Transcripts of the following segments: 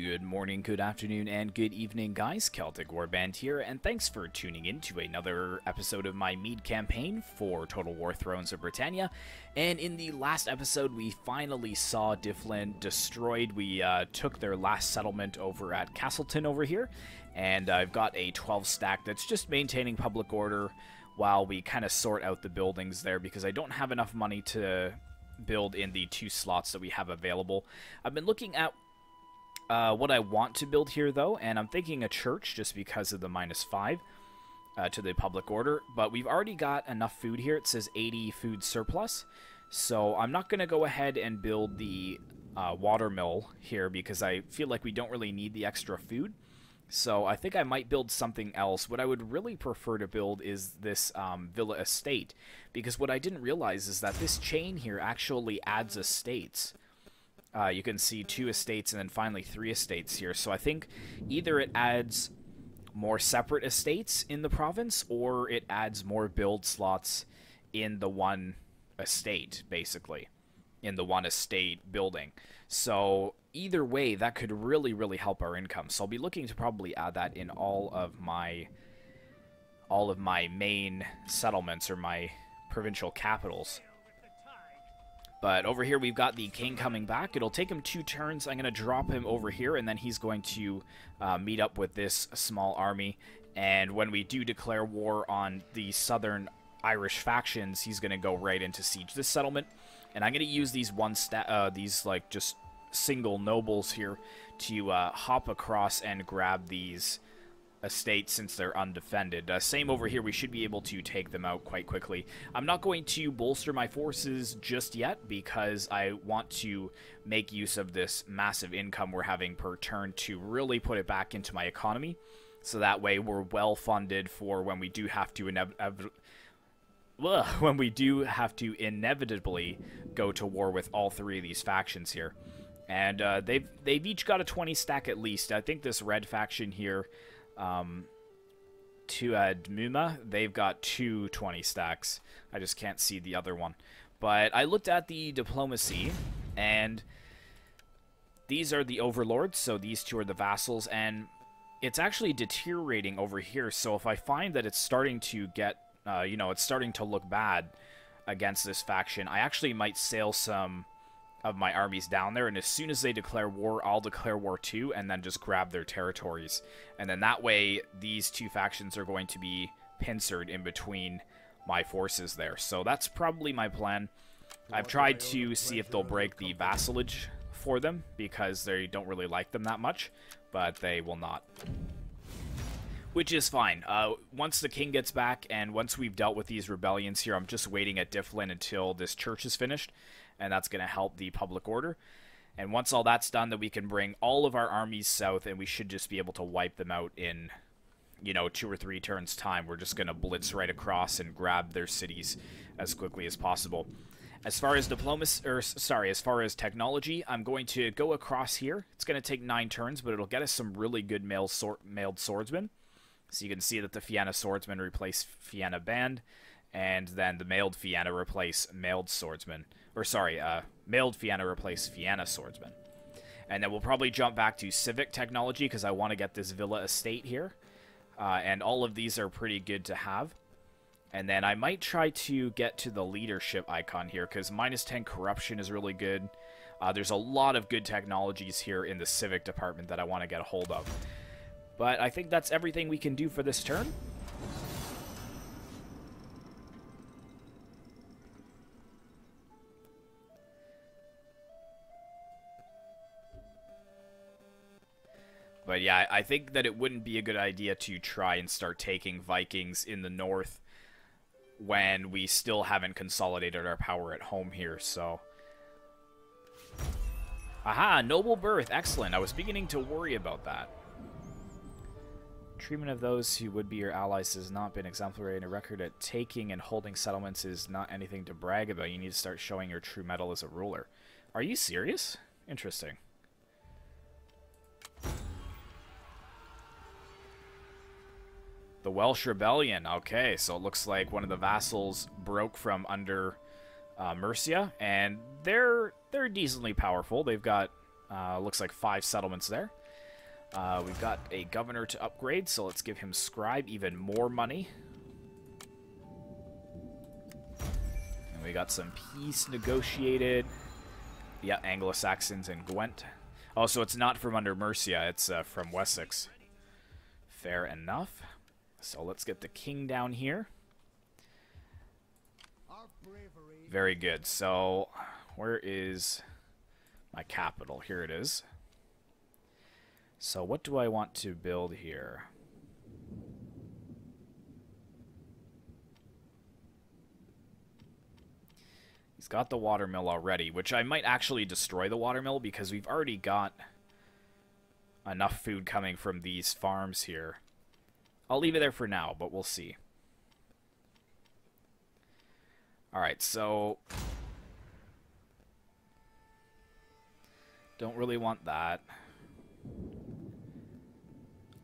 Good morning, good afternoon, and good evening, guys. Celtic Warband here, and thanks for tuning in to another episode of my Mide campaign for Total War Thrones of Britannia. And in the last episode, we finally saw Dyflin destroyed. We took their last settlement over at Castleton over here, and I've got a 12 stack that's just maintaining public order while we kind of sort out the buildings there, because I don't have enough money to build in the 2 slots that we have available. I've been looking at what I want to build here, though, and I'm thinking a church just because of the -5 to the public order, but we've already got enough food here. It says 80 food surplus, so I'm not going to go ahead and build the water mill here because I feel like we don't really need the extra food. So I think I might build something else. What I would really prefer to build is this villa estate, because what I didn't realize is that this chain here actually adds estates. You can see 2 estates and then finally 3 estates here. So I think either it adds more separate estates in the province, or it adds more build slots in the one estate, basically. In the one estate building. So either way, that could really, really help our income. So I'll be looking to probably add that in all of my main settlements, or my provincial capitals. But over here, we've got the king coming back. It'll take him 2 turns. I'm going to drop him over here, and then he's going to meet up with this small army. And when we do declare war on the southern Irish factions, he's going to go right into siege this settlement. And I'm going to use these like just single nobles here to hop across and grab these estates since they're undefended. Same over here, we should be able to take them out quite quickly. I'm not going to bolster my forces just yet because I want to make use of this massive income we're having per turn to really put it back into my economy, so that way we're well funded for when we do have to inevitably go to war with all 3 of these factions here. And they've each got a 20 stack at least. I think this red faction here, Tuadmuma, they've got 2 20 stacks. I just can't see the other one. But I looked at the diplomacy, and these are the overlords, so these 2 are the vassals, and it's actually deteriorating over here. So if I find that it's starting to get, it's starting to look bad against this faction, I actually might sail some of my armies down there, and as soon as they declare war, I'll declare war too, and then just grab their territories. And then that way, these 2 factions are going to be pincered in between my forces there. So that's probably my plan. I've tried to see if they'll break the vassalage for them, because they don't really like them that much, but they will not. Which is fine. Once the king gets back, and once we've dealt with these rebellions here, I'm just waiting at Dyflin until this church is finished, and that's going to help the public order. And once all that's done, then we can bring all of our armies south, and we should just be able to wipe them out in, 2 or 3 turns' time. We're just going to blitz right across and grab their cities as quickly as possible. As far as as far as technology, I'm going to go across here. It's going to take 9 turns, but it'll get us some really good mailed swordsmen. So you can see that the Fianna swordsmen replace Fianna band, and then the mailed Fianna replace mailed swordsmen. Mailed Fianna replace Fianna swordsmen. And then we'll probably jump back to civic technology, because I want to get this villa estate here. And all of these are pretty good to have. And then I might try to get to the leadership icon here, because -10 corruption is really good. There's a lot of good technologies here in the civic department that I want to get a hold of. But I think that's everything we can do for this turn. But yeah, I think that it wouldn't be a good idea to try and start taking Vikings in the north when we still haven't consolidated our power at home here, so... Aha! Noble birth! Excellent! I was beginning to worry about that. Treatment of those who would be your allies has not been exemplary, and a record at taking and holding settlements is not anything to brag about. You need to start showing your true mettle as a ruler. Are you serious? Interesting. The Welsh Rebellion. Okay, so it looks like one of the vassals broke from under Mercia, and they're decently powerful. They've got looks like 5 settlements there. We've got a governor to upgrade, so let's give him scribe, even more money. And we got some peace negotiated. Yeah, Anglo-Saxons and Gwent. Oh, so it's not from under Mercia, it's from Wessex. Fair enough. So let's get the king down here. Very good. So, where is my capital? Here it is. So what do I want to build here? He's got the watermill already, which I might actually destroy the watermill because we've already got enough food coming from these farms here. I'll leave it there for now, but we'll see. Alright, so don't really want that.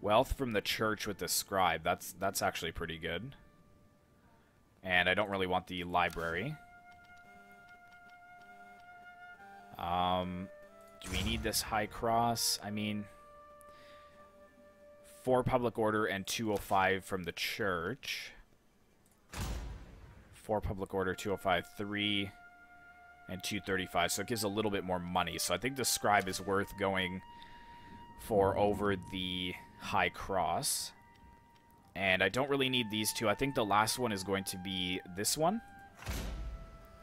Wealth from the church with the scribe. That's actually pretty good. And I don't really want the library. Do we need this high cross? I mean, 4 public order and 205 from the church. 4 public order, 205, 3, and 235. So it gives a little bit more money. So I think the scribe is worth going for over the high cross. And I don't really need these two. I think the last one is going to be this one.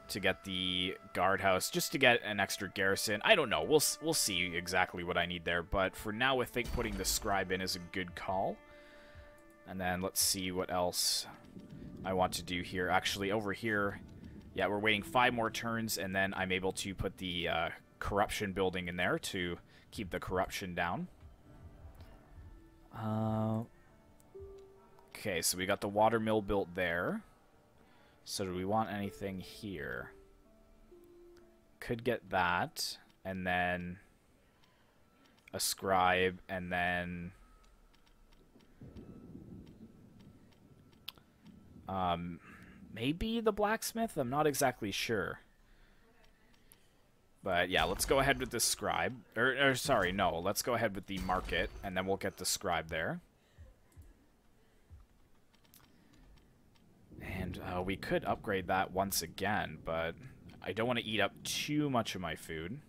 To get the guardhouse, just to get an extra garrison. I don't know. We'll see exactly what I need there. But for now, I think putting the scribe in is a good call. And then let's see what else I want to do here. Actually, over here, yeah, we're waiting 5 more turns, and then I'm able to put the corruption building in there to keep the corruption down. Okay, so we got the watermill built there. So do we want anything here? Could get that, and then a scribe, and then maybe the blacksmith? I'm not exactly sure. But yeah, let's go ahead with the scribe. Or sorry, no, let's go ahead with the market, and then we'll get the scribe there. And we could upgrade that once again, but I don't want to eat up too much of my food.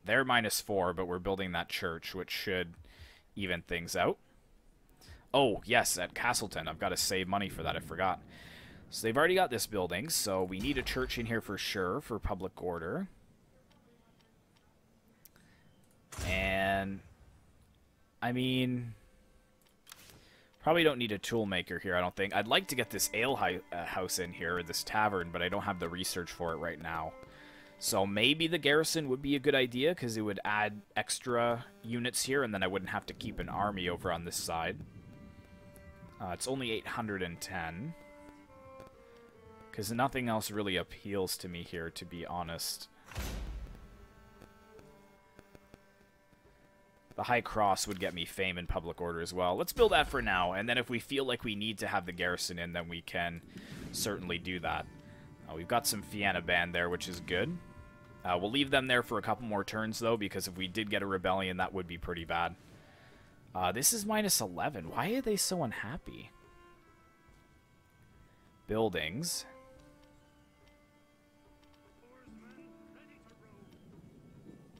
They're -4, but we're building that church, which should even things out. Oh, yes, at Castleton. I've got to save money for that. I forgot. So they've already got this building, so we need a church in here for sure for public order. And, I mean, probably don't need a toolmaker here, I don't think. I'd like to get this ale house in here, or this tavern, but I don't have the research for it right now. So maybe the garrison would be a good idea, because it would add extra units here, and then I wouldn't have to keep an army over on this side. It's only 810. Because nothing else really appeals to me here, to be honest. The High Cross would get me fame and public order as well. Let's build that for now, and then if we feel like we need to have the garrison in, then we can certainly do that. We've got some Fianna band there, which is good. We'll leave them there for a couple more turns, though, because if we did get a rebellion, that would be pretty bad. This is -11. Why are they so unhappy? Buildings.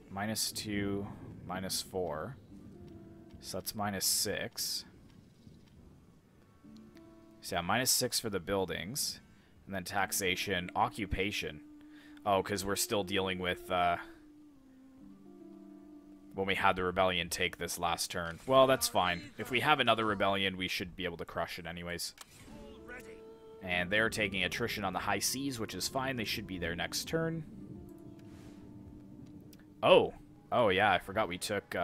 -2, -4. So that's -6. So yeah, -6 for the buildings. And then taxation, occupation. Oh, because we're still dealing with when we had the rebellion take this last turn. Well, that's fine. If we have another rebellion, we should be able to crush it anyways. And they're taking attrition on the high seas, which is fine. They should be there next turn. Oh. Oh, yeah, I forgot we took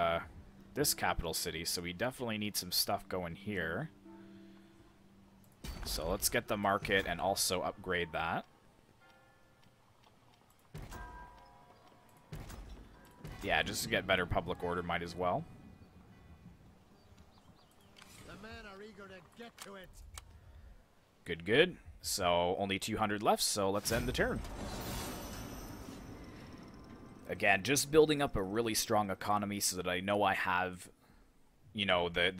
this capital city, so we definitely need some stuff going here. So let's get the market and also upgrade that. Yeah, just to get better public order, might as well. The men are eager to get to it. Good, good. So, only 200 left, so let's end the turn. Again, just building up a really strong economy so that I know I have, you know, the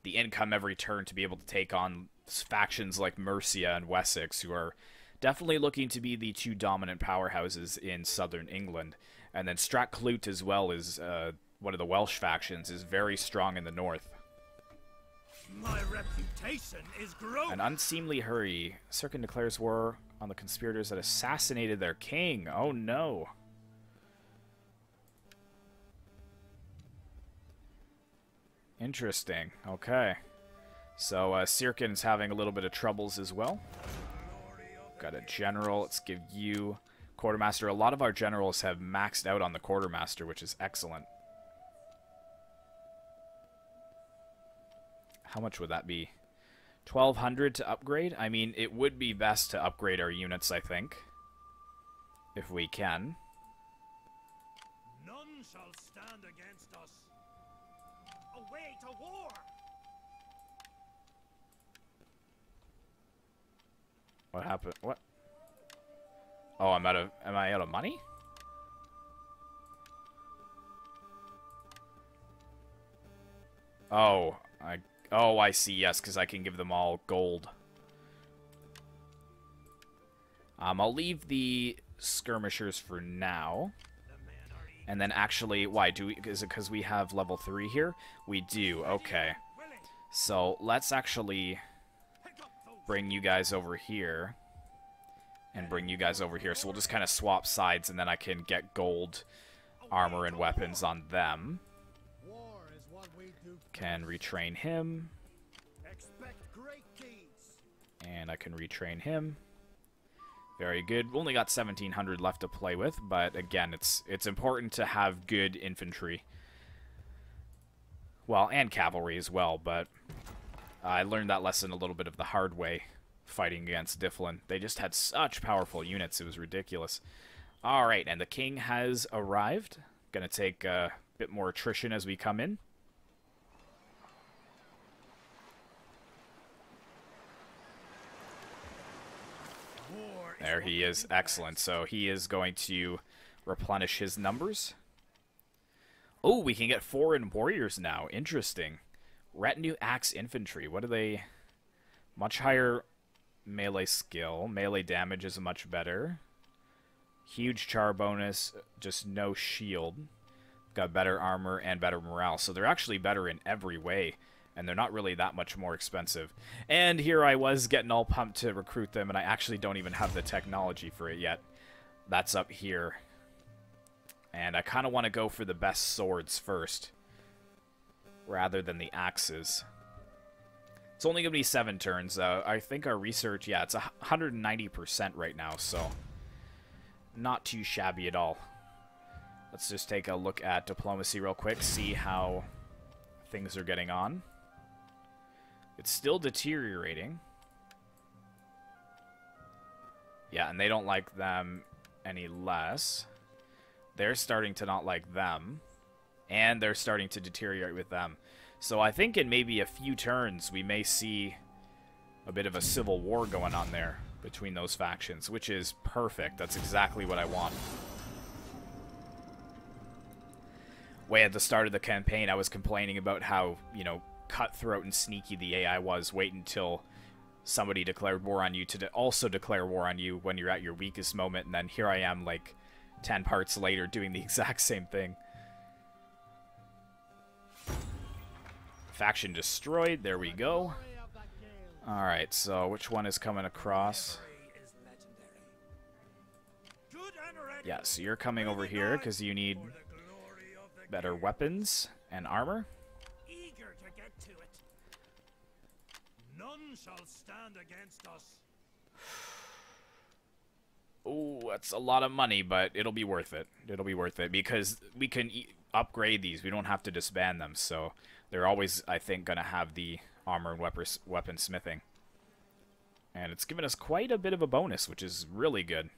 income every turn to be able to take on factions like Mercia and Wessex, who are definitely looking to be the two dominant powerhouses in southern England. And then Strathclyde as well is one of the Welsh factions, is very strong in the north. My reputation is growing. An unseemly hurry. Sirkin declares war on the conspirators that assassinated their king. Oh no. Interesting. Okay. So Sirkin's having a little bit of troubles as well. Got a general. Let's give you quartermaster. A lot of our generals have maxed out on the quartermaster, which is excellent. How much would that be? 1,200 to upgrade? I mean, it would be best to upgrade our units, I think. If we can. None shall stand against us. Away to war! What happened? What? Oh, am I out of money? Oh, I see. Yes, because I can give them all gold. I'll leave the skirmishers for now. And then actually, why do we? Is it because we have level 3 here? We do. Okay. So let's actually bring you guys over here. And bring you guys over here. So we'll just kind of swap sides, and then I can get gold armor and weapons on them. Can retrain him. And I can retrain him. Very good. We only got 1,700 left to play with, but again, it's important to have good infantry. Well, and cavalry as well, but I learned that lesson a little bit of the hard way fighting against Difflin. They just had such powerful units, it was ridiculous. Alright, and the king has arrived. Gonna take a bit more attrition as we come in. There he is. Excellent. So he is going to replenish his numbers. Oh, we can get foreign warriors now. Interesting. Retinue axe infantry. What are they? Much higher melee skill. Melee damage is much better. Huge char bonus. Just no shield. Got better armor and better morale. So they're actually better in every way. And they're not really that much more expensive. And here I was getting all pumped to recruit them, and I actually don't even have the technology for it yet. That's up here. And I kind of want to go for the best swords first, rather than the axes. It's only going to be 7 turns. I think our research, yeah, it's 190% right now, so not too shabby at all. Let's just take a look at diplomacy real quick, see how things are getting on. It's still deteriorating. Yeah, and they don't like them any less. They're starting to not like them. And they're starting to deteriorate with them. So I think in maybe a few turns we may see a bit of a civil war going on there between those factions, which is perfect. That's exactly what I want. Way at the start of the campaign, I was complaining about how, you know, cutthroat and sneaky the AI was. Wait until somebody declared war on you to also declare war on you when you're at your weakest moment, and then here I am, like, 10 parts later doing the exact same thing. Faction destroyed. There we go. Alright, so which one is coming across? Yeah, so you're coming over here because you need better weapons and armor. Eager to get to it. None shall stand against us. Oh, that's a lot of money, but it'll be worth it. It'll be worth it because we can upgrade these. We don't have to disband them, so they're always, I think, going to have the armor and weapon smithing. And it's given us quite a bit of a bonus, which is really good.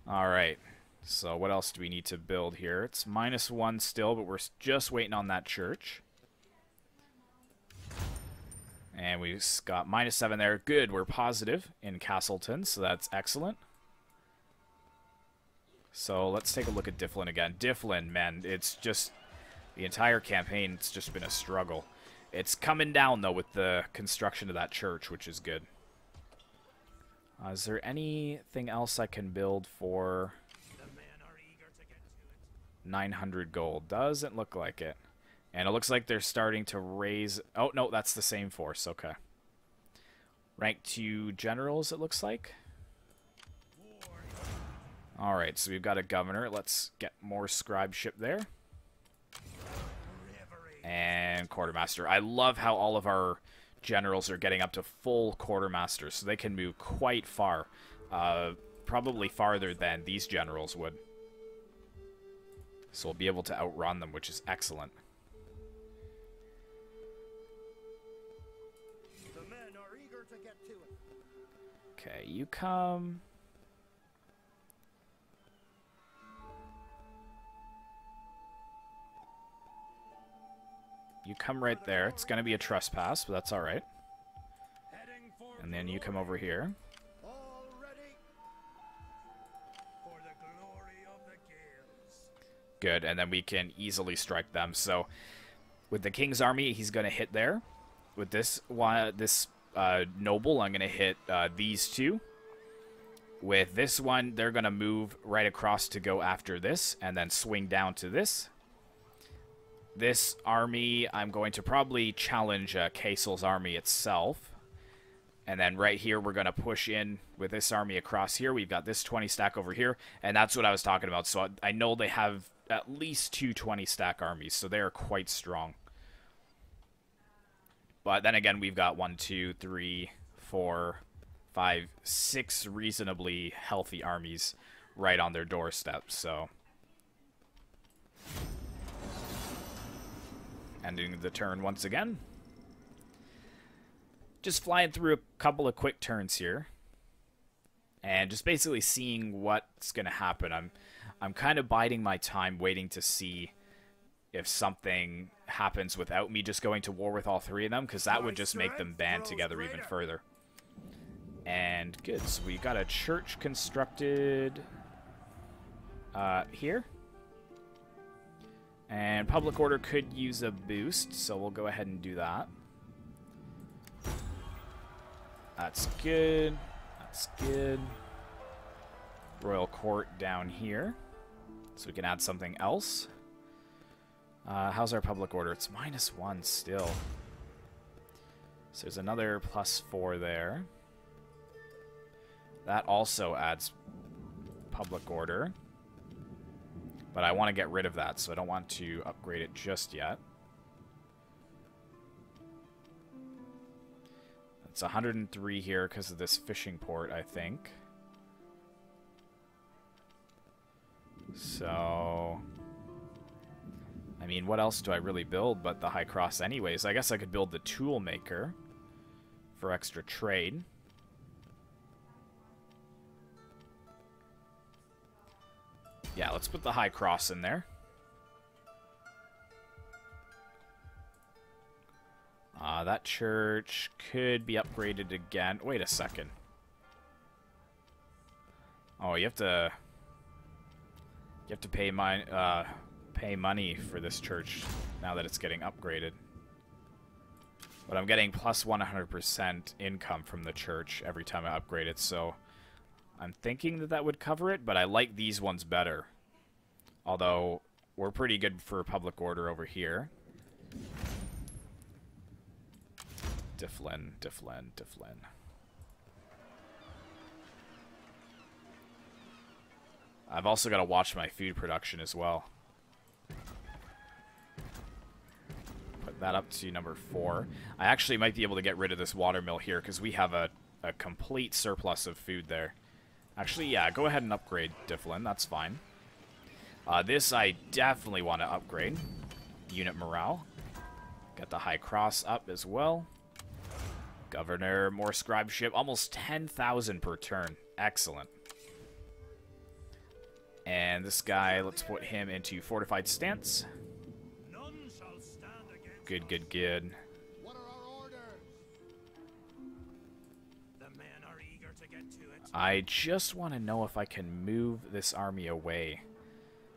Alright, so what else do we need to build here? It's -1 still, but we're just waiting on that church. And And we've got -7 there. Good, we're positive in Castleton, so that's excellent. So let's take a look at Difflin again. Difflin, man, it's just... the entire campaign, it's just been a struggle. It's coming down, though, with the construction of that church, which is good. Is there anything else I can build for 900 gold? Doesn't look like it. And it looks like they're starting to raise... oh, no, that's the same force. Okay. Rank 2 generals, it looks like. Alright, so we've got a governor. Let's get more scribeship there. And quartermaster. I love how all of our generals are getting up to full quartermaster, so they can move quite far. Probably farther than these generals would. So we'll be able to outrun them, which is excellent. The men are eager to get to it. Okay, you come... you come right there. It's going to be a trespass, but that's alright. And then you come over here. All ready for the glory of the Gaels. Good, and then we can easily strike them. So, with the King's army, he's going to hit there. With this noble, I'm going to hit these two. With this one, they're going to move right across to go after this, and then swing down to this. This army, I'm going to probably challenge Caisil's army itself. And then right here, we're going to push in with this army across here. We've got this 20 stack over here. And that's what I was talking about. So I know they have at least 2 20 stack armies. So they are quite strong. But then again, we've got 1, 2, 3, 4, 5, 6 reasonably healthy armies right on their doorstep. So... ending the turn once again. Just flying through a couple of quick turns here. And just basically seeing what's going to happen. I'm kind of biding my time, waiting to see if something happens without me just going to war with all 3 of them, because that would just make them band together even further. And good, so we got a church constructed here. And public order could use a boost, so we'll go ahead and do that. That's good. That's good. Royal court down here. So we can add something else. How's our public order? It's -1 still. So there's another +4 there. That also adds public order. But I want to get rid of that, so I don't want to upgrade it just yet. It's 103 here because of this fishing port, I think. So... I mean, what else do I really build but the High Cross anyways? I guess I could build the Tool Maker for extra trade. Yeah, let's put the High Cross in there. That church could be upgraded again. Wait a second. Oh, you have to pay money for this church now that it's getting upgraded. But I'm getting plus 100% income from the church every time I upgrade it, so I'm thinking that that would cover it, but I like these ones better. Although, we're pretty good for public order over here. Difflin. I've also got to watch my food production as well. Put that up to number 4. I actually might be able to get rid of this watermill here because we have a complete surplus of food there. Actually, yeah, go ahead and upgrade Difflin. That's fine. This I definitely want to upgrade. Unit morale. Got the High Cross up as well. Governor, more scribeship. Almost 10,000 per turn. Excellent. And this guy, let's put him into fortified stance. None shall stand against Good. What are our orders? to get to it. I just want to know if I can move this army away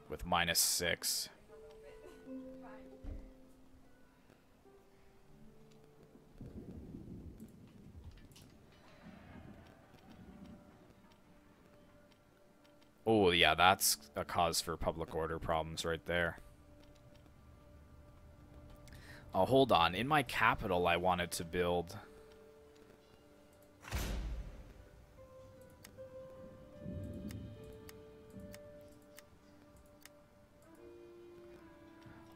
with -6. Oh, yeah, that's a cause for public order problems right there. Oh, hold on. In my capital, I wanted to build...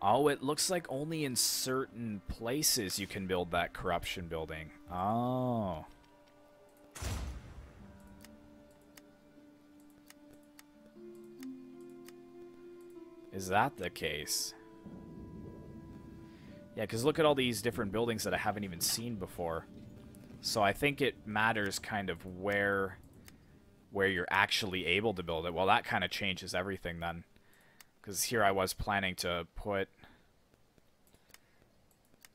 Oh, it looks like only in certain places you can build that corruption building. Oh. Is that the case? Yeah, because look at all these different buildings that I haven't even seen before. So I think it matters kind of where you're actually able to build it. Well, that kind of changes everything then. Because here I was planning to put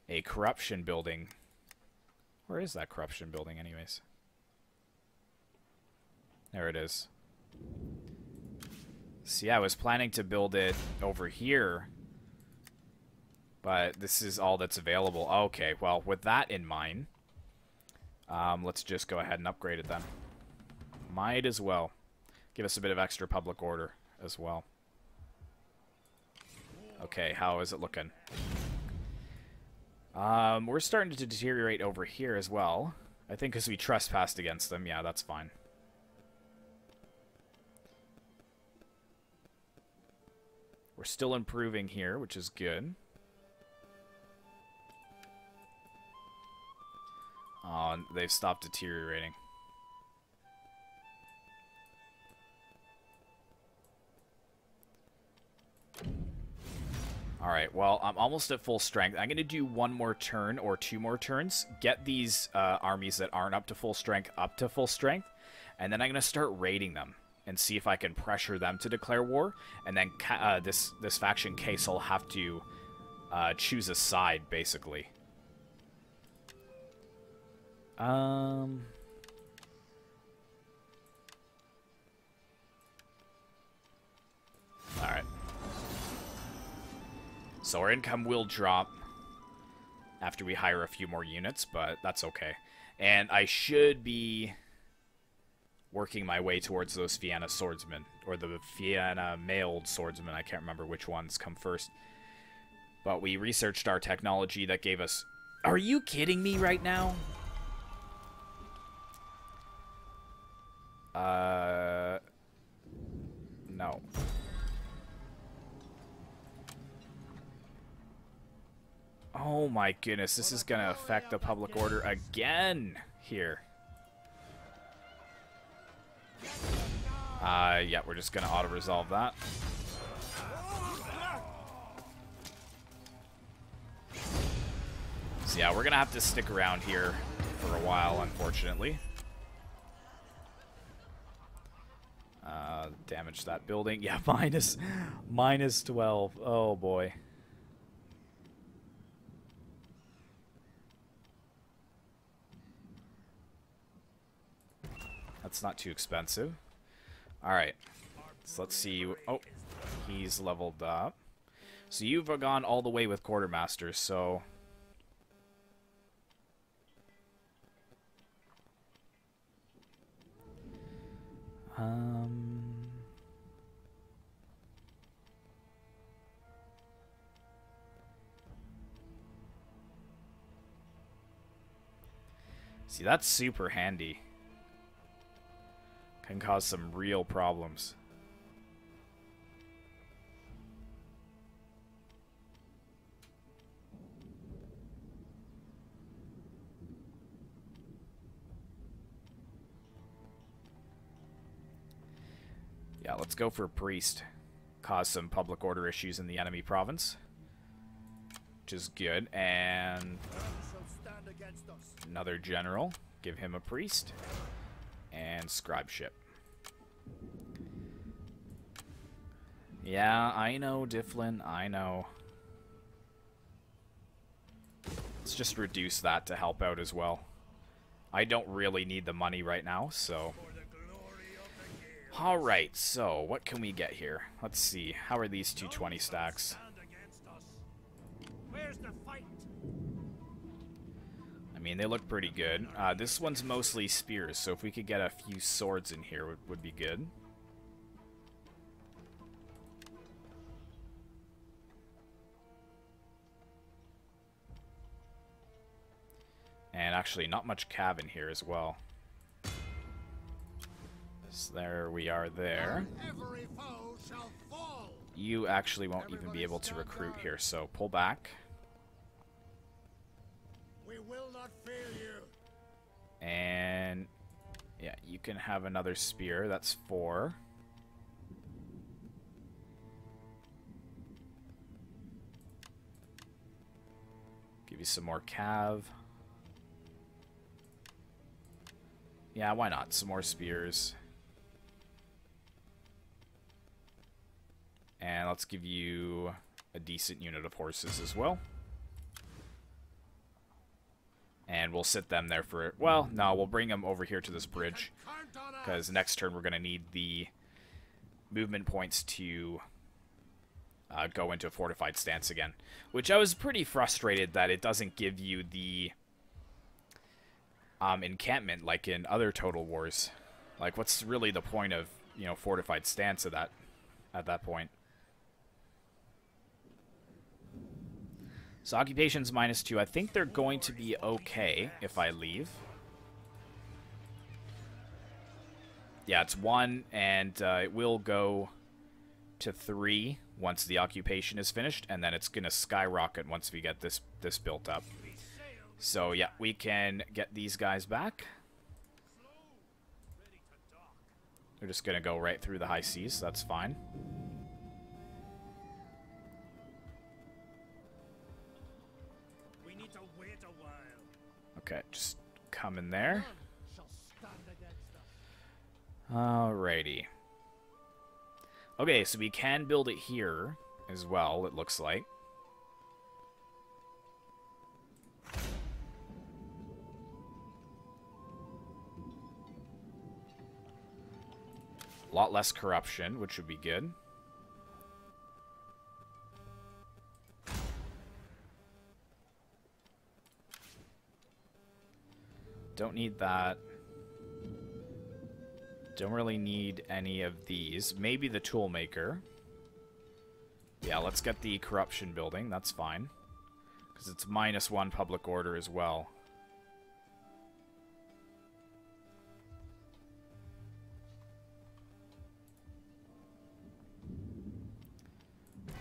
a corruption building. Where is that corruption building anyways? There it is. See, I was planning to build it over here. But this is all that's available. Okay, well, with that in mind, let's just go ahead and upgrade it then. Might as well. Give us a bit of extra public order as well. Okay, how is it looking? We're starting to deteriorate over here as well. I think because we trespassed against them. Yeah, that's fine. We're still improving here, which is good. Oh, they've stopped deteriorating. Alright, well, I'm almost at full strength. I'm going to do one more turn or 2 more turns. Get these armies that aren't up to full strength, and then I'm going to start raiding them and see if I can pressure them to declare war. And then this faction Caisil will have to choose a side, basically. Alright. So our income will drop after we hire a few more units, but that's okay. And I should be working my way towards those Vienna swordsmen, or the Vienna mailed swordsmen. I can't remember which ones come first. But we researched our technology that gave us... Are you kidding me right now? No. Oh my goodness, this is gonna affect the public order again here. Yeah, we're just gonna auto-resolve that. So yeah, we're gonna have to stick around here for a while, unfortunately. Damage that building. Yeah, minus 12. Oh boy. That's not too expensive. Alright. So let's see. Oh, he's leveled up. So you've gone all the way with quartermasters, so... See, that's super handy. Can cause some real problems. Yeah, let's go for a priest. Cause some public order issues in the enemy province. Which is good. And another general. Give him a priest. And scribeship. Yeah, I know, Difflin. I know. Let's just reduce that to help out as well. I don't really need the money right now, so... For the glory of the guild. Alright, so what can we get here? Let's see. How are these 220 stacks? Stand against us. Where's the fight? I mean, they look pretty good. This one's mostly spears, so if we could get a few swords in here, would be good. And actually, not much cav in here as well. So there we are there. Every foe shall fall. You actually won't even be able to recruit here, so pull back. We will not fail you. And yeah, you can have another spear. That's 4. Give you some more cav. Yeah, why not? Some more spears. And let's give you a decent unit of horses as well. And we'll sit them there for... Well, no, we'll bring them over here to this bridge. Because next turn we're going to need the movement points to go into a fortified stance again. Which I was pretty frustrated that it doesn't give you the encampment like in other Total Wars. Like, what's really the point of, you know, fortified stance at that point? So occupation's -2. I think they're going to be okay if I leave. Yeah, it's 1, and it will go to 3 once the occupation is finished, and then it's going to skyrocket once we get this built up. So yeah, we can get these guys back. They're just going to go right through the high seas, so that's fine. We need to wait a while. Okay, just come in there. None shall stand against us. Alrighty. Okay, so we can build it here as well, it looks like. A lot less corruption, which would be good. Don't need that. Don't really need any of these. Maybe the toolmaker. Yeah, let's get the corruption building. That's fine. Because it's -1 public order as well.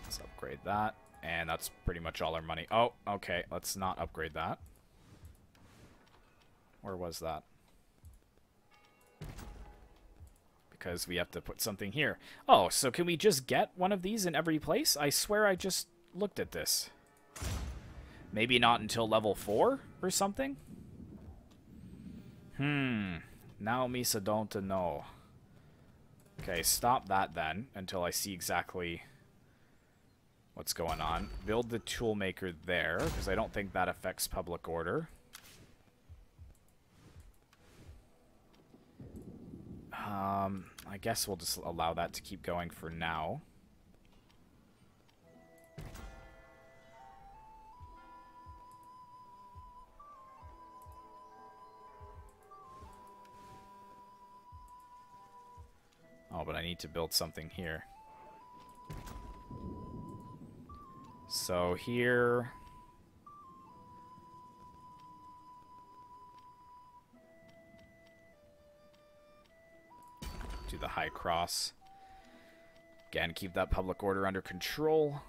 Let's upgrade that. And that's pretty much all our money. Oh, okay. Let's not upgrade that. Where was that? Because we have to put something here. Oh, so can we just get one of these in every place? I swear I just looked at this. Maybe not until level 4 or something? Now Misa don't know. Okay, stop that then until I see exactly what's going on. Build the toolmaker there, because I don't think that affects public order. I guess we'll just allow that to keep going for now. Oh, but I need to build something here. So here... do the high cross. Again, keep that public order under control.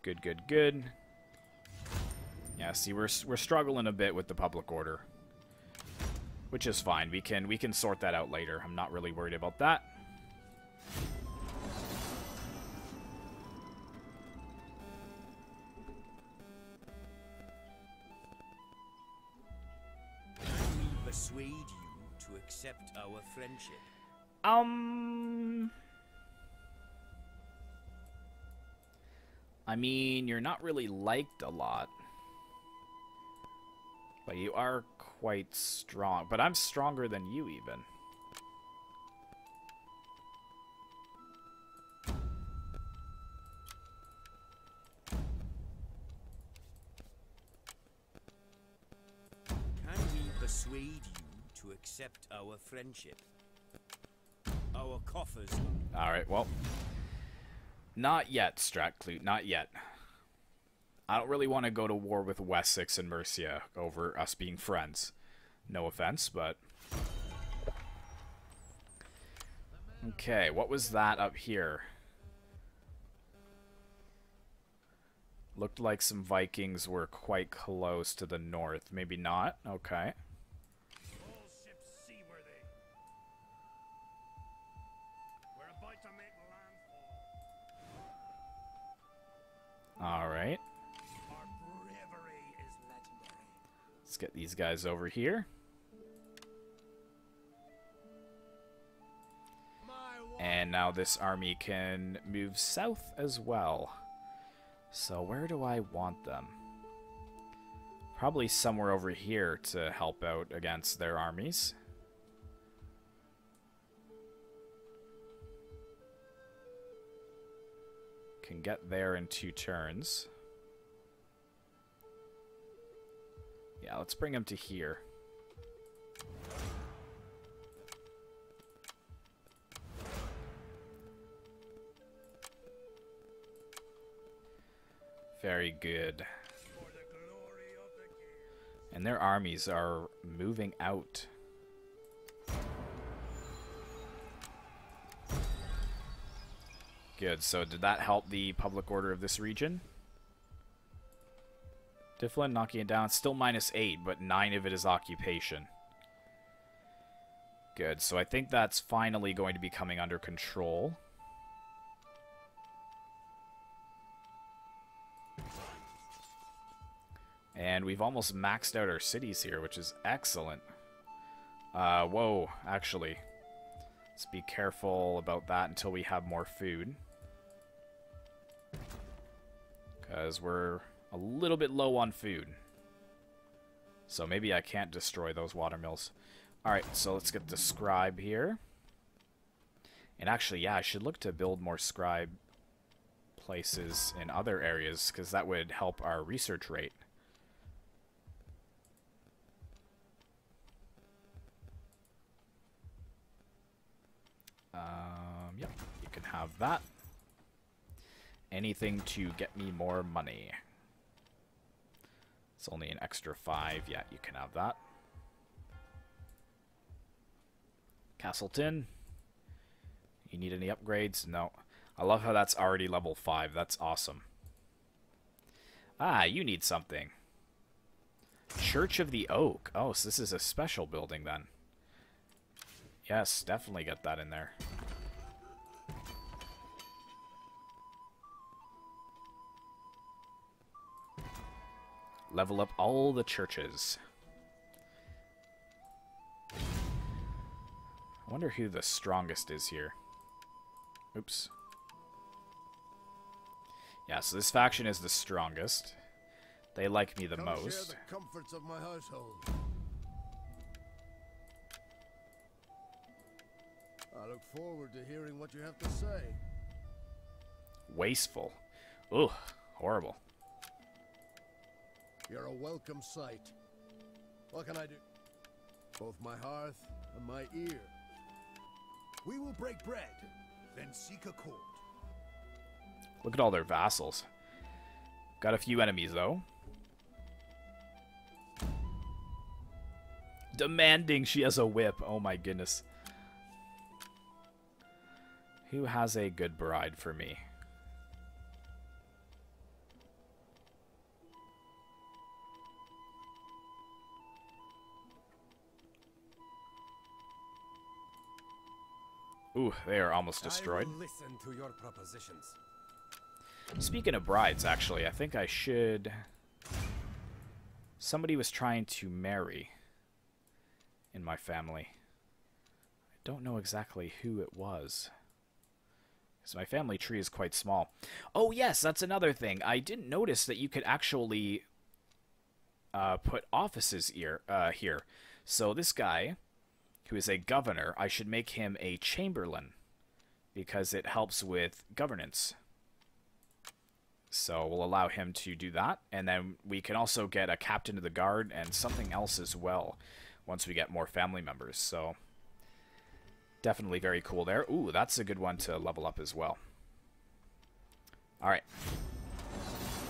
Good, good, good. Yeah, see, we're struggling a bit with the public order, which is fine. We can sort that out later. I'm not really worried about that. Persuade you to accept our friendship. I mean, you're not really liked a lot. But you are quite strong. But I'm stronger than you, even. Can we persuade you to accept our friendship? Our coffers. Alright, well. Not yet, Stratclute, not yet. I don't really want to go to war with Wessex and Mercia over us being friends. No offense, but... Okay, what was that up here? Looked like some Vikings were quite close to the north. Maybe not? Okay. All ships seaworthy. We're about to make landfall. Alright. Our bravery is legendary. Let's get these guys over here. And now this army can move south as well. So where do I want them? Probably somewhere over here to help out against their armies. Can get there in 2 turns. Yeah, let's bring them to here. Very good. For the glory of the king. And their armies are moving out. Good, so did that help the public order of this region? Tiflin knocking it down. Still -8, but 9 of it is occupation. Good, so I think that's finally going to be coming under control. And we've almost maxed out our cities here, which is excellent. Whoa, actually. Let's be careful about that until we have more food. Because we're a little bit low on food. So maybe I can't destroy those watermills. Alright, so let's get the scribe here. And actually, yeah, I should look to build more scribe places in other areas, because that would help our research rate. Yep, you can have that. Anything to get me more money. It's only an extra 5. Yeah, you can have that. Castleton. You need any upgrades? No. I love how that's already level 5. That's awesome. Ah, you need something. Church of the Oak. Oh, so this is a special building then. Yes, definitely get that in there. Level up all the churches. I wonder who the strongest is here. Oops. Yeah, so this faction is the strongest. They like me the most. Share the comforts of my household. I look forward to hearing what you have to say. Wasteful. Ugh, horrible. You're a welcome sight. What can I do? Both my hearth and my ear. We will break bread, then seek a court. Look at all their vassals. Got a few enemies, though. Demanding she has a whip. Oh my goodness. Who has a good bride for me? Ooh, they are almost destroyed. I will listen to your propositions. Speaking of brides, actually, I think I should... Somebody was trying to marry in my family. I don't know exactly who it was. Because my family tree is quite small. Oh, yes, that's another thing. I didn't notice that you could actually put offices here. So this guy, who is a governor, I should make him a chamberlain. Because it helps with governance. So we'll allow him to do that. And then we can also get a captain of the guard and something else as well. Once we get more family members. So definitely very cool there. Ooh, that's a good one to level up as well. Alright.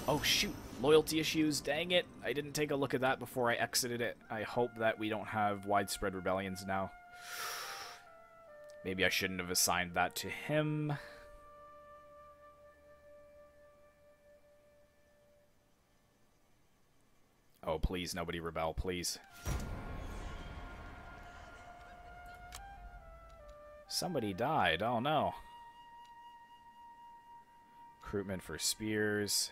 Oh, shoot. Loyalty issues. Dang it. I didn't take a look at that before I exited it. I hope that we don't have widespread rebellions now. Maybe I shouldn't have assigned that to him. Oh, please, nobody rebel, please. Somebody died. Oh, no. Recruitment for spears.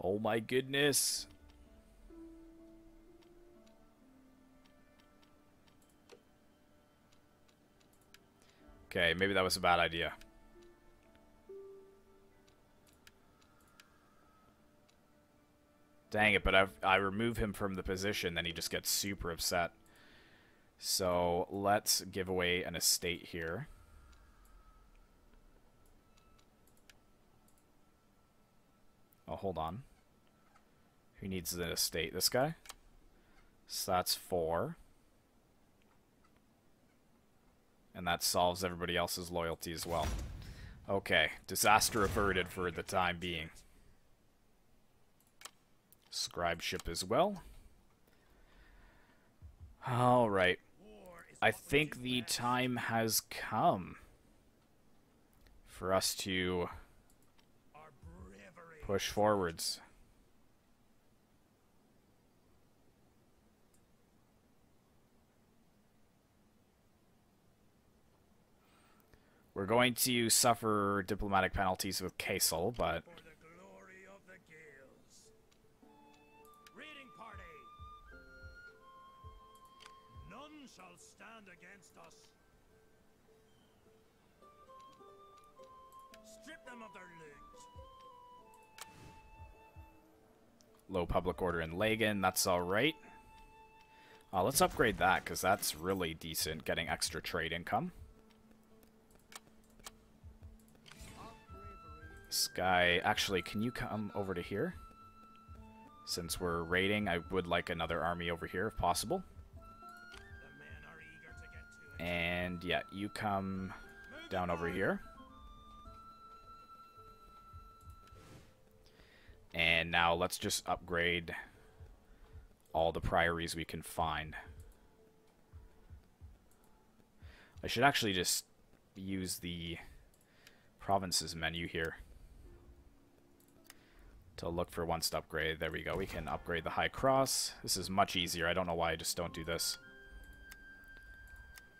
Oh my goodness. Okay, maybe that was a bad idea. Dang it, but I remove him from the position, then he just gets super upset. So let's give away an estate here. Oh, hold on. Who needs an estate? This guy? So that's 4. And that solves everybody else's loyalty as well. Okay, disaster averted for the time being. Scribeship as well. Alright. I think the time has come for us to push forwards. We're going to suffer diplomatic penalties with Caisil, but For the glory of the Gales. Raiding party. None shall stand against us. Strip them of their loot. low public order in Lagan, that's alright. Let's upgrade that, because that's really decent, getting extra trade income. This guy, actually, can you come over to here? Since we're raiding, I would like another army over here, if possible. The men are eager to get to it. And, yeah, you come down over here. And now let's just upgrade all the priories we can find. I should actually just use the provinces menu here to look for ones to upgrade. There we go. We can upgrade the High Cross. This is much easier. I don't know why I just don't do this.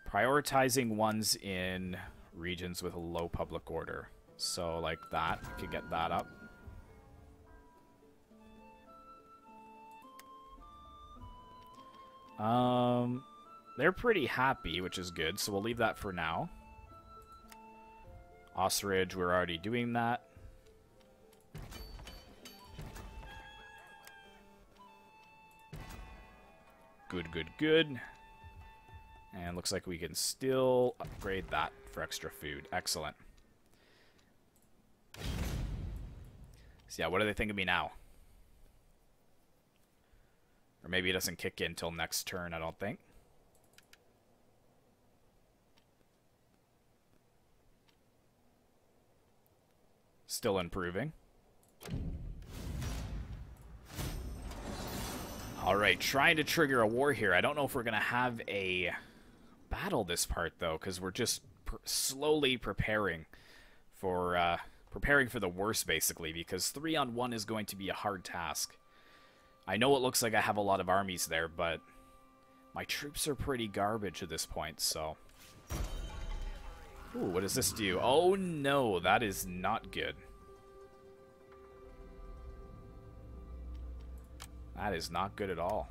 Prioritizing ones in regions with a low public order. So like that. We could get that up. They're pretty happy, which is good, so we'll leave that for now. Osridge, we're already doing that. Good, good, good. And looks like we can still upgrade that for extra food. Excellent. So yeah, what do they think of me now? Or maybe it doesn't kick in till next turn, I don't think. Still improving. Alright, trying to trigger a war here. I don't know if we're going to have a battle this part, though, because we're just slowly preparing for the worst, basically, because 3-on-1 is going to be a hard task. I know it looks like I have a lot of armies there, but my troops are pretty garbage at this point, so... Ooh, what does this do? Oh no, that is not good. That is not good at all.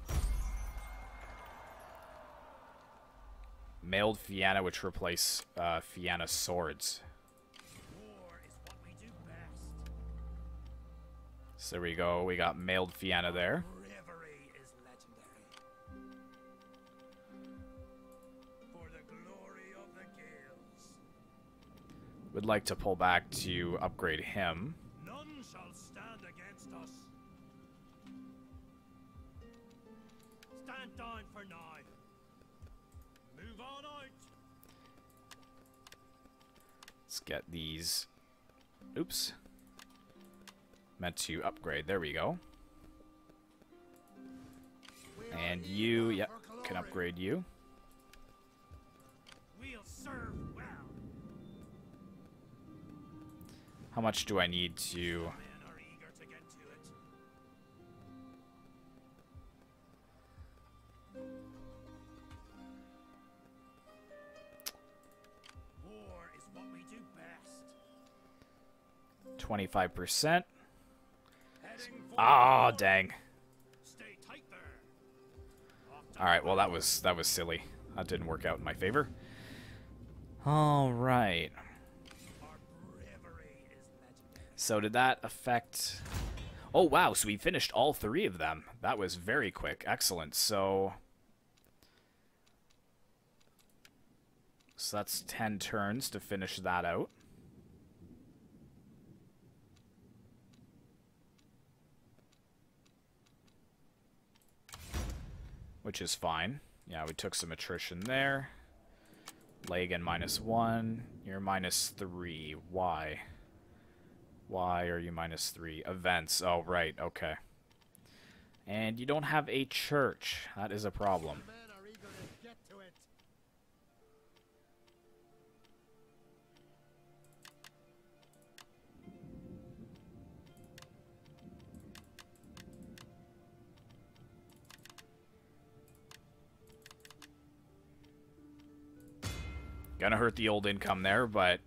Mailed Fianna, which replace Fianna's swords. War is what we do best. So there we go. We got mailed Fianna there. Bravery is legendary. For the glory of the Gaels. Would like to pull back to upgrade him. None shall stand against us. Stand down for now. Move on out. Let's get these. Oops. Meant to upgrade. There we go. And you, yep, can upgrade you. We'll serve well. How much do I need to... Men are eager to get to it. War is what we do best. 25%. Heading for Ah, dang. Stay tight there. Alright, well that was silly. That didn't work out in my favor. Alright. Our bravery is legendary. So did that affect... Oh, wow, so we finished all 3 of them. That was very quick. Excellent. So that's 10 turns to finish that out. Which is fine. Yeah, we took some attrition there. Lagan -1. You're -3. Why? Why are you -3? Events. Oh, right. Okay. And you don't have a church. That is a problem. Men are eager to get to it. Gonna hurt the old income there, but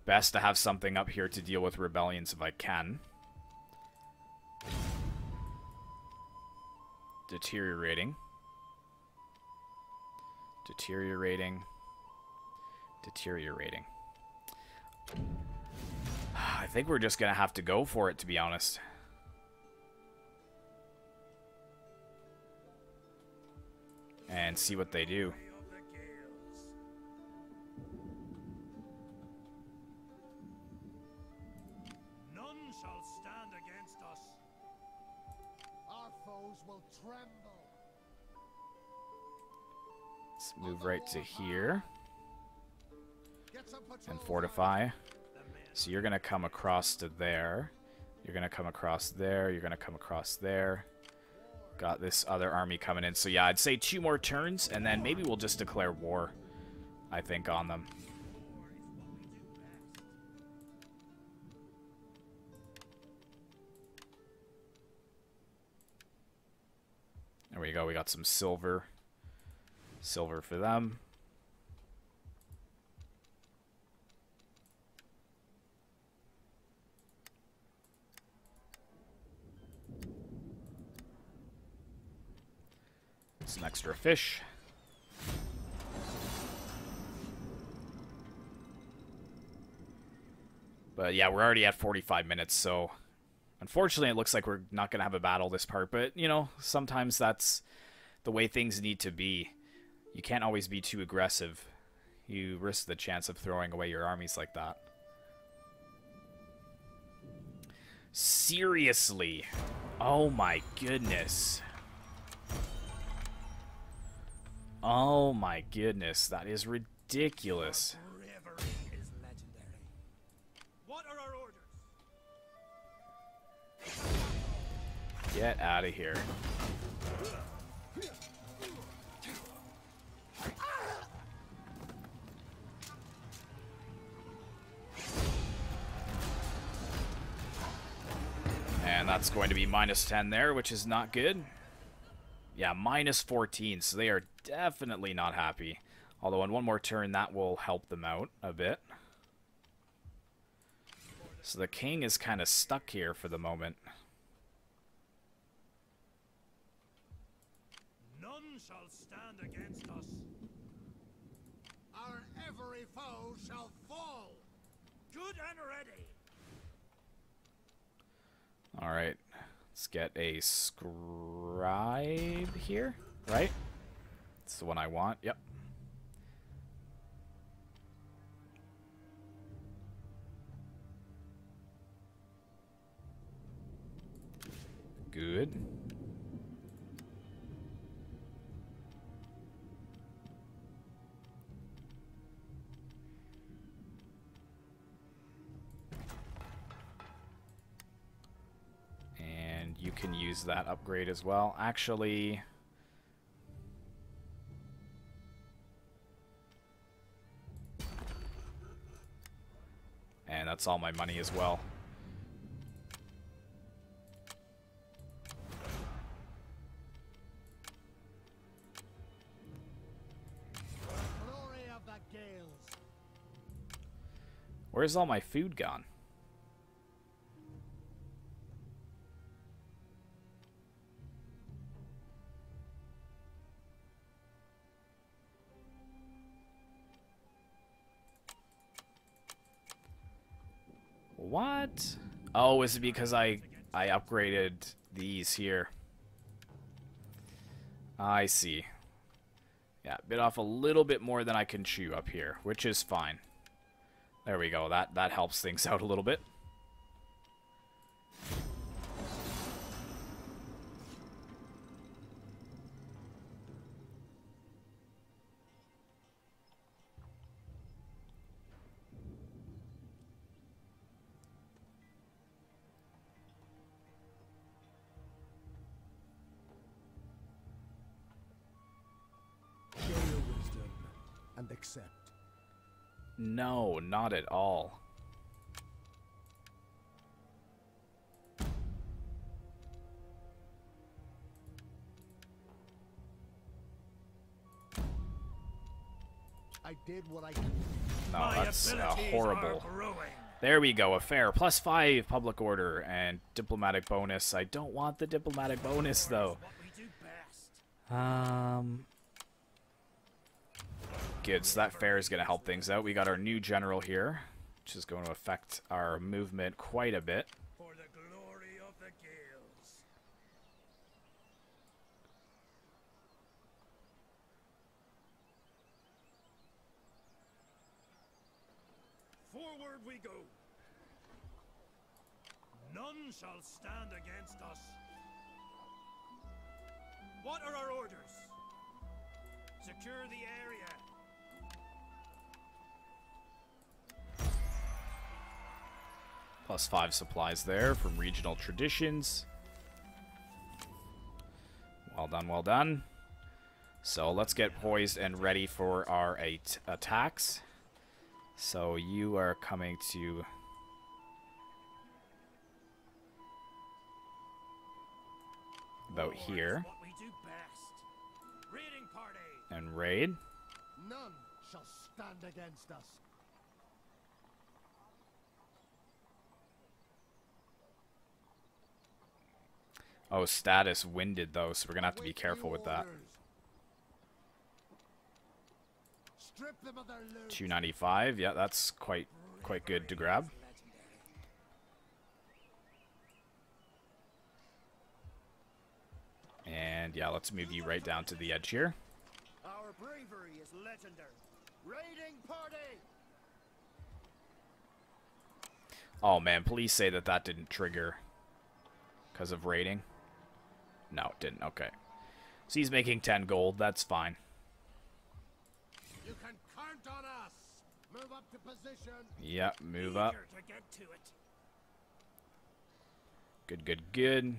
best to have something up here to deal with rebellions if I can. Deteriorating. Deteriorating. Deteriorating. I think we're just gonna have to go for it, to be honest. And see what they do. Of the Gaels. None shall stand against us. Our foes will tremble. Let's move right to here Get some and patrols fortify. The men So you're gonna come across to there. You're gonna come across there. You're gonna come across there. Got this other army coming in. So yeah, I'd say 2 more turns, and then maybe we'll just declare war, I think, on them. war is what we do best. There we go. We got some silver. Silver for them. Some extra fish. But yeah, we're already at 45 minutes, so unfortunately it looks like we're not going to have a battle this part, but you know, sometimes that's the way things need to be. You can't always be too aggressive. You risk the chance of throwing away your armies like that. Seriously? Oh my goodness. Oh my goodness, that is ridiculous. Bravery is legendary. What are our orders? Get out of here. And that's going to be -10 there, which is not good. Yeah, -14, so they are definitely not happy. Although on one more turn, that will help them out a bit. So the king is kind of stuck here for the moment. None shall stand against us. Our every foe shall fall. Good and ready. Alright. Let's get a scribe here, right? That's the one I want. Yep. Good. And you can use that upgrade as well. Actually, and that's all my money as well. Glory of the Gales. Where's all my food gone? What? Oh, is it because I upgraded these here? I see. Yeah, bit off a little bit more than I can chew up here, which is fine. There we go. That helps things out a little bit. Show your wisdom and accept. No, not at all. I did what I could. No, My that's abilities horrible. are growing. There we go, a fair. +5 public order and diplomatic bonus. I don't want the diplomatic bonus, though. What we do best. Good, so that fair is going to help things out. We got our new general here, which is going to affect our movement quite a bit. For the glory of the Gales. Forward we go. None shall stand against us. What are our orders? Secure the area. +5 supplies there from regional traditions. Well done, well done. So let's get poised and ready for our 8 attacks. So you are coming to... about here. What we do best. Raiding party. And raid. None shall stand against us. Oh, status winded though, so we're gonna have to be careful with that. Strip them of their loot. 295, yeah, that's quite good to grab. And yeah, let's move you right down to the edge here. Our bravery is legendary. Raiding party. Oh man, please say that that didn't trigger because of raiding. No, it didn't. Okay. So he's making 10 gold. That's fine. You can count on us. Move up to position. Yep, move up. Eager to get to it. Good, good, good.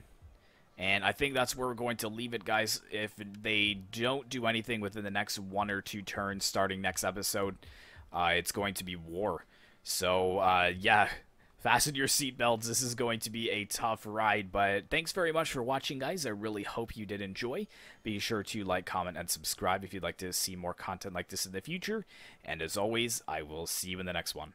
And I think that's where we're going to leave it, guys. If they don't do anything within the next 1 or 2 turns starting next episode, it's going to be war. So, yeah, Fasten your seatbelts. This is going to be a tough ride, but thanks very much for watching, guys. I really hope you did enjoy. Be sure to like, comment, and subscribe if you'd like to see more content like this in the future. And as always, I will see you in the next one.